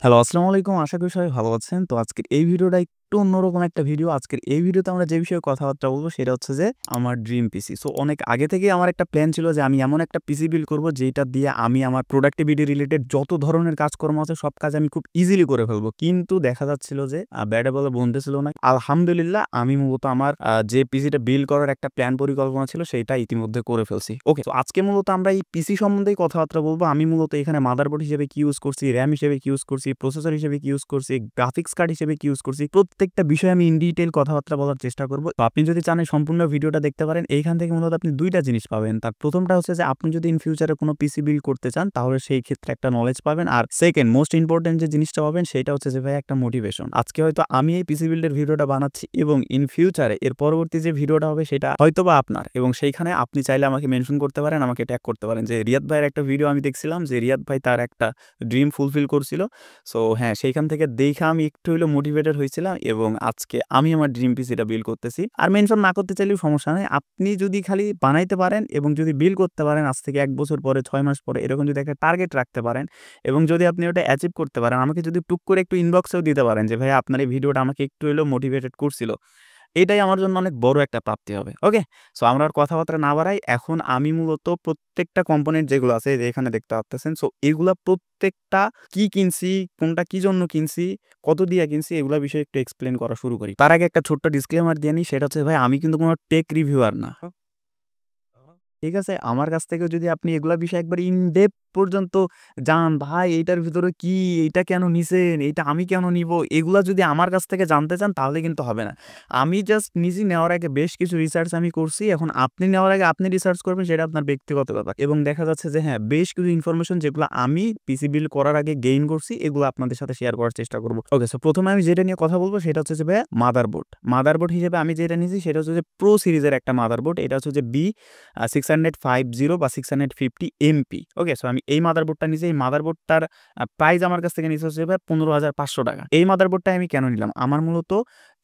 Hello, আসসালামু আলাইকুম। আশা করি সবাই ভালো আছেন। তো আজকের এই ভিডিওটা একটু অন্যরকম একটা ভিডিও। আজকের এই ভিডিওতে আমরা যে বিষয়ে কথাবার্তা বলব সেটা হচ্ছে যে আমার ড্রিম পিসি। সো অনেক আগে থেকেই আমার একটা প্ল্যান ছিল যে আমি এমন একটা পিসি বিল্ড করব যেটা দিয়ে আমি আমার প্রোডাক্টিভিটি রিলেটেড যত ধরনের কাজকর্ম আছে সব কাজ আমি খুব ইজিলি করে ফেলবো। কিন্তু দেখা যাচ্ছিল যে ব্যাডে বলে বলতেছিল না। আলহামদুলিল্লাহ আমি মূলত আমার যে পিসিটা বিল্ড করার একটা প্ল্যান পরিকল্পনা ছিল সেটা ইতিমধ্যে করে ফেলছি। ওকে, তো আজকে মূলত আমরা এই পিসি সম্বন্ধেই কথাবার্তা বলব। আমি মূলত এখানে মাদারবোর্ড হিসেবে কি ইউজ করছি, RAM হিসেবে কি ইউজ করছি, প্রসেসর হিসেবে কি ইউজ করছি, গ্রাফিক্স কার্ড হিসেবে কি ইউজ করছি। প্রত্যেকটা বিষয়ে আমি ইন ডিটেইল কথাবার্তা বলার চেষ্টা করব। তো আপনি যদি চান এই সম্পূর্ণ ভিডিওটা দেখতে পারেন। এইখান থেকে মূলত আপনি ২ টা জিনিস পাবেন। তার ১ম টা হচ্ছে যে আপনি যদি ইন ফিউচারে কোনো পিসি বিল্ড করতে চান তাহলে সেই ক্ষেত্রে একটা নলেজ পাবেন। আর সেকেন্ড মোস্ট ইম্পোর্টেন্ট যে জিনিসটা পাবেন সেটা হচ্ছে যে ভাই একটা মোটিভেশন। আজকে হয়তো আমি এই পিসি বিল্ডের ভিডিওটা বানাচ্ছি এবং ইন ফিউচারে এর পরবর্তী যে ভিডিওটা হবে সেটা হয়তোবা আপনার, এবং সেইখানে আপনি চাইলে আমাকে মেনশন করতে পারেন, আমাকে ট্যাগ করতে পারেন যে রিয়াদ ভাইয়ের একটা ভিডিও আমি দেখছিলাম যে রিয়াদ ভাই তার একটা ড্রিম ফুলফিল করছিল। সো হ্যাঁ, সেইখান থেকে দেইখা আমি একটু হইলেও মোটিভেটেড হইছিলাম এবং আজকে আমি আমার ড্রিম পিসিটা বিল্ড করতেছি। আর মেনশন না করতে চাইলেও সমস্যা নাই। আপনি যদি খালি বানাইতে পারেন এবং যদি বিল্ড করতে পারেন আজ থেকে ১ বছর পরে, ৬ মাস পরে এরকম যদি একটা টার্গেট রাখতে পারেন এবং যদি আপনি ওটা অ্যাচিভ করতে পারেন, আমাকে যদি টুক করে একটু ইনবক্সেও দিতে পারেন যে ভাই আপনার এই ভিডিওটা আমাকে একটু হইলেও মোটিভেটেড করছিল। এটাই আমার জন্য অনেক বড় একটা প্রাপ্তি হবে। ওকে? সো আমরা আর কথাবার্তা না বাড়াই। এখন আমি মূলত প্রত্যেকটা কম্পোনেন্ট যেগুলো আছে এই যে এখানে দেখতে পারতেছেন। সো এগুলা প্রত্যেকটা কি কিনছি, কোনটা কি জন্য কিনছি, কত দিয়া কিনছি এগুলা বিষয়ে একটু এক্সপ্লেইন করা শুরু করি। তার আগে একটা ছোট্ট ডিসক্লেমার দিয়ে নিই, সেটা হচ্ছে ভাই আমি কিন্তু কোন টেক রিভিউয়ার না। ঠিক আছে? আমার কাছ থেকেও যদি আপনি এগুলা বিষয়ে একবার ইন ডেপথ পর্যন্ত যান, ভাই এইটার ভিতরে কি, এইটা কেন নিছেন, এইটা আমি কেন নিবো? এগুলা যদি আমার কাছ থেকে জানতে চান তাহলে কিন্তু হবে না। আমি জাস্ট নিছি, নেওয়ার আগে বেশ কিছু রিসার্চ আমি করছি। এখন আপনি নেওয়ার আগে আপনি রিসার্চ করবেন সেটা আপনার ব্যক্তিগত ব্যাপার। এবং দেখা যাচ্ছে যে হ্যাঁ, বেশ কিছু ইনফরমেশন যেগুলো আমি পিসি বিল্ড করার আগে গেইন করছি এগুলো আপনাদের সাথে শেয়ার করার চেষ্টা করব। ওকে, সো ১ম এ আমি যেটা নিয়ে কথা বলব সেটা হচ্ছে যে ভাইয়া মাদারবোর্ড। মাদারবোর্ড হিসেবে আমি যেটা নিছি সেটা হচ্ছে যে প্রো সিরিজের একটা মাদারবোর্ড। এটা হচ্ছে যে B650 বা 650 MP। ওকে? সো আমি এই মাদারবোর্ডটা নিছি। এই মাদারবোর্ডটার প্রাইস আমার কাছ থেকে নিছে হচ্ছে ভাই ৳১৫,৫০০। এই মাদারবোর্ডটা আমি কেন নিলাম? আমার মূলত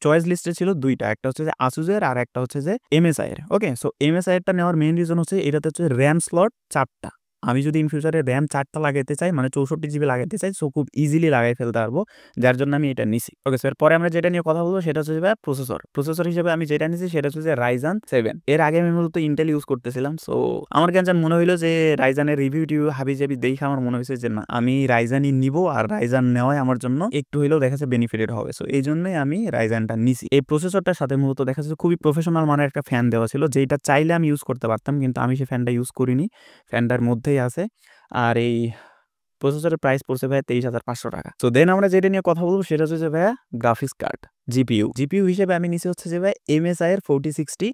চয়েস লিস্টে ছিল ২ টা। একটা হচ্ছে যে Asus এর আর একটা হচ্ছে যে MSI এর। ওকে? সো MSI এরটা নেওয়ার মেইন রিজন হচ্ছে এটাতে হচ্ছে RAM স্লট ৪ টা। আমি যদি ইন ফিউচারে RAM ৪ টা লাগাইতে চাই, মানে ৬৪ জিবি লাগাইতে চাই, সো খুব ইজিলি লাগাই ফেলতে পারবো। যার জন্য আমি এটা নিছি। ওকে, সো এরপরে আমরা যেটা নিয়ে কথা বলব সেটা হচ্ছে যে ভাই প্রসেসর। প্রসেসর হিসেবে আমি যেটা নিছি সেটা হচ্ছে যে Ryzen 7। এর আগে আমি মূলত Intel ইউজ করতেছিলাম। সো আমার কেন জানি মনে হইলো যে Ryzen এর রিভিউ-টিভিউ হাবি-জাবি দেইখা আমার মনে হইছে যে না, আমি Ryzen ই নিবো আর Ryzen নেওয়াই আমার জন্য একটু হইলেও দেখা যাচ্ছে বেনিফিটেড হবে। সো এইজন্যই আমি Ryzen টা নিছি। এই প্রসেসরটার সাথে মূলত দেখা যাচ্ছে খুবই প্রফেশনাল মানের একটা ফ্যান দেওয়া ছিল, যেইটা চাইলে আমি ইউজ করতে পারতাম। কিন্তু আমি সেই ফ্যানটা ইউজ করিনি। ফ্যানটার মধ্যেই আছে। আর এই প্রসেসরের প্রাইস পড়ছে ভাইয়া ৳২৩,৫০০। সো দেন আমরা যেটা নিয়ে কথা বলব সেটা হচ্ছে যে ভাইয়া গ্রাফিক্স কার্ড, জিপিইউ। জিপিইউ হিসেবে আমি নিছি হচ্ছে যে ভাই MSI এর 4060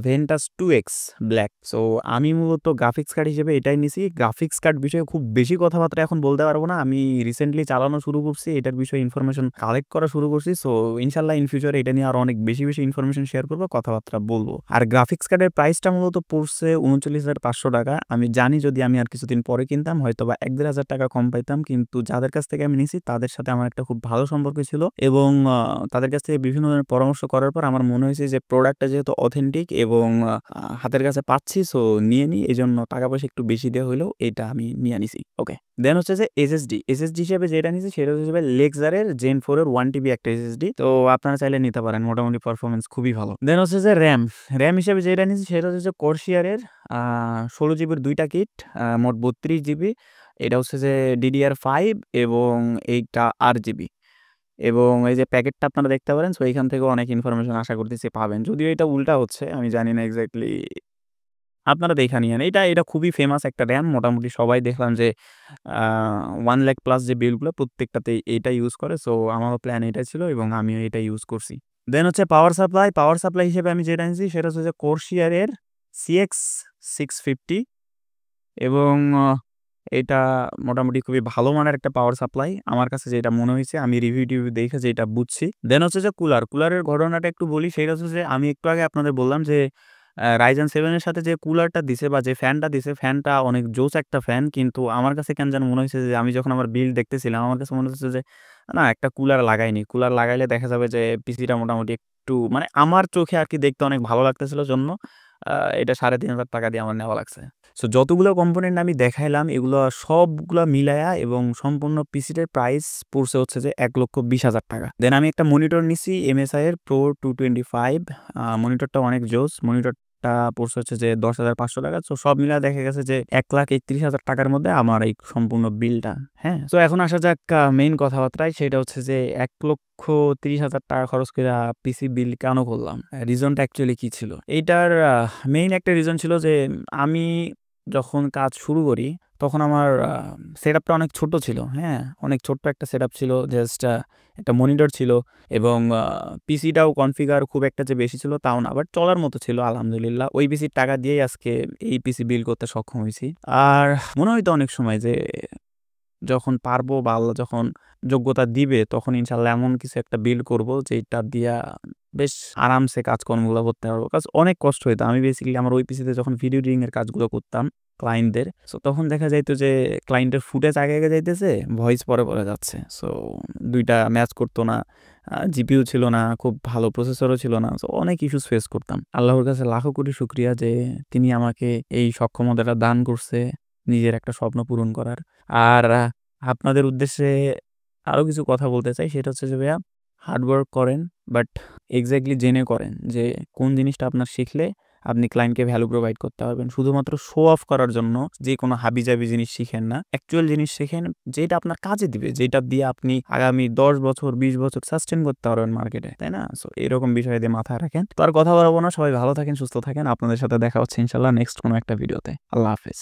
Ventus 2X ব্লাক। সো আমি মূলত গ্রাফিক্স কার্ড হিসেবে এটাই নিছি। গ্রাফিক্স কার্ড বিষয়ে খুব বেশি কথাবার্তা এখন বলতে পারব না। আমি রিসেন্টলি চালানো শুরু করছি। এটার বিষয়ে ইনফরমেশন কালেক্ট করা শুরু করছি। সো ইনশাআল্লাহ ইন ফিউচারে এটা নিয়ে আরো অনেক বেশি ইনফরমেশন শেয়ার করব, কথাবার্তা বলব। আর গ্রাফিক্স কার্ডের প্রাইসটা মূলত পড়ছে ৳৩৯,৫০০। আমি জানি যদি আমি আর কিছুদিন পরে কিনতাম হয়তোবা ৳১,৫০০ কম পাইতাম। কিন্তু যাদের কাছ থেকে আমি নিছি তাদের সাথে আমার একটা খুব ভালো সম্পর্ক ছিল এবং তাদের কাছ থেকে বিভিন্ন ধরনের পরামর্শ করার পর আমার মনে হয়েছে যে প্রোডাক্টটা যেহেতু অথেন্টিক এবং হাতের কাছে পাচ্ছি, সো নিয়ে নিই। এজন্য টাকা পয়সা একটু বেশি দিয়ে হইলেও এটা আমি নিয়ে নিছি। ওকে। দেন হচ্ছে যে এসএসডি। এসএসডি হিসেবে যেটা নিছি সেটা হচ্ছে যে Lexar এর Gen 4 এর 1 টিবি একটা এসএসডি। তো আপনারা চাইলে নিতে পারেন। মোটামুটি পারফরম্যান্স খুবই ভালো। দেন হচ্ছে যে RAM। RAM হিসেবে যেটা নিছি সেটা হচ্ছে যে Corsair এর 16 জিবির ২ টা কিট, মোট ৩২ জিবি। এটা হচ্ছে যে DDR5 এবং এইটা ৮ জিবি। এবং এই যে প্যাকেটটা আপনারা দেখতে পারেন, সো এইখান থেকেও অনেক ইনফরমেশন আশা করতেছি পাবেন। যদিও এটা উল্টা হচ্ছে, আমি জানি না এক্সাক্টলি, আপনারা দেইখা নিয়েন। এটা খুবই ফেমাস একটা RAM। মোটামুটি সবাই দেখলাম যে আ 1 লাখ প্লাস যে বিলগুলো প্রত্যেকটাতেই এইটা ইউজ করে। সো আমারও প্ল্যান এটাই ছিল এবং আমিও এটা ইউজ করছি। দেন হচ্ছে পাওয়ার সাপ্লাই। পাওয়ার সাপ্লাই হিসেবে আমি যেটা নিছি সেটা হচ্ছে যে Corsair এর CX650 এবং এটা মোটামুটি খুবই ভালো মানের একটা পাওয়ার সাপ্লাই। আমার কাছে যেটা মনে হইছে, আমি রিভিউ-টিভিউ দেখে যেটা বুঝছি। দেন হচ্ছে যে কুলার। কুলারের ঘটনাটা একটু বলি, সেটা হচ্ছে যে আমি একটু আগে আপনাদের বললাম যে Ryzen 7 এর সাথে যে কুলারটা দিছে বা যে ফ্যানটা দিছে, ফ্যানটা অনেক জোস একটা ফ্যান। কিন্তু আমার কাছে কেন জানি মনে হইছে যে আমি যখন আমার বিল্ড দেখতেছিলাম আমার কাছে মনে হচ্ছে যে না, একটা কুলার লাগাইনি। কুলার লাগাইলে দেখা যাবে যে পিসিটা মোটামুটি একটু, মানে আমার চোখে আরকি দেখতে অনেক ভালো লাগতেছিল জন্য এটা ৩,৫০০ টাকা দিয়ে আমার নেওয়া লাগছে। সো যতগুলো কম্পোনেন্ট আমি দেখাইলাম এগুলো সবগুলা মিলায়া এবং সম্পূর্ণ পিসিটার প্রাইস পড়ছে হচ্ছে যে ১,২০,০০০ টাকা। দেন আমি একটা মনিটর নিছি MSI এর Pro 225। মনিটরটা অনেক জোস। মনিটরটা পড়ছে হচ্ছে যে ১০,৫০০ টাকা। সো সব মিলায় দেখা গেছে যে ১,৩১,০০০ টাকার মধ্যে আমার এই সম্পূর্ণ বিলটা। হ্যাঁ? সো এখন আসা যাক মেইন কথাবার্তায়। সেটা হচ্ছে যে ১,৩০,০০০ টাকা খরচ কইরা পিসি বিল কেন করলাম? রিজনটা অ্যাকচুয়ালি কি ছিল? এইটার মেইন একটা রিজন ছিল যে আমি যখন কাজ শুরু করি তখন আমার সেটআপটা অনেক ছোট ছিল। হ্যাঁ? অনেক ছোট্ট একটা সেটআপ ছিল। জাস্ট একটা মনিটর ছিল এবং পিসিটাও কনফিগার খুব একটা যে বেশি ছিল তাও না। বাট চলার মতো ছিল আলহামদুলিল্লাহ। ওই পিসির টাকা দিয়েই আজকে এই পিসি বিল করতে সক্ষম হইছি। আর মনে হইতো অনেক সময় যে যখন পারবো বা আল্লাহ যখন যোগ্যতা দিবে তখন ইনশাআল্লাহ এমন কিছু একটা বিল্ড করব যেটা দিয়া বেশ আরামসে কাজকর্মগুলো করতে পারবো। অনেক কষ্ট হইতো। আমি বেসিক্যালি আমার ওই পিসিতে যখন ভিডিও এডিটিং এর কাজগুলো করতাম ক্লায়েন্টদের, সো তখন দেখা যাইত যে ক্লায়েন্টের ফুটেজ আগে যাইতেছে, ভয়েস পরে যাচ্ছে। সো ২ টা ম্যাচ করতো না। জিপিইউ ছিল না, খুব ভালো প্রসেসরও ছিল না। সো অনেক ইস্যুস ফেস করতাম। আল্লাহর কাছে লাখো কোটি শুকরিয়া যে তিনি আমাকে এই সক্ষমতাটা দান করছে নিজের একটা স্বপ্ন পূরণ করার। আর আপনাদের উদ্দেশ্যে আরো কিছু কথা বলতে চাই। সেটা হচ্ছে যে ভাইয়া হার্ড ওয়ার্ক করেন, বাট এক্সাক্টলি জেনে করেন যে কোন জিনিসটা আপনার শিখলে আপনি ক্লায়েন্টকে ভ্যালু প্রোভাইড করতে পারবেন। শুধুমাত্র শো অফ করার জন্য যেকোনো হাবিজাবি জিনিস শিখেন না। অ্যাকচুয়াল জিনিস শেখেন যেটা আপনার কাজে দিবে, যেটা দিয়ে আপনি আগামী ১০ বছর ২০ বছর সাস্টেইন করতে পারবেন মার্কেটে, তাই না? সো এরকম বিষয় দিয়ে মাথায় রাখেন। তো আর কথা বাড়াবো না। সবাই ভালো থাকেন, সুস্থ থাকেন। আপনাদের সাথে দেখা হচ্ছে ইনশাআল্লাহ নেক্সট কোনো একটা ভিডিওতে। আল্লাহ হাফেজ।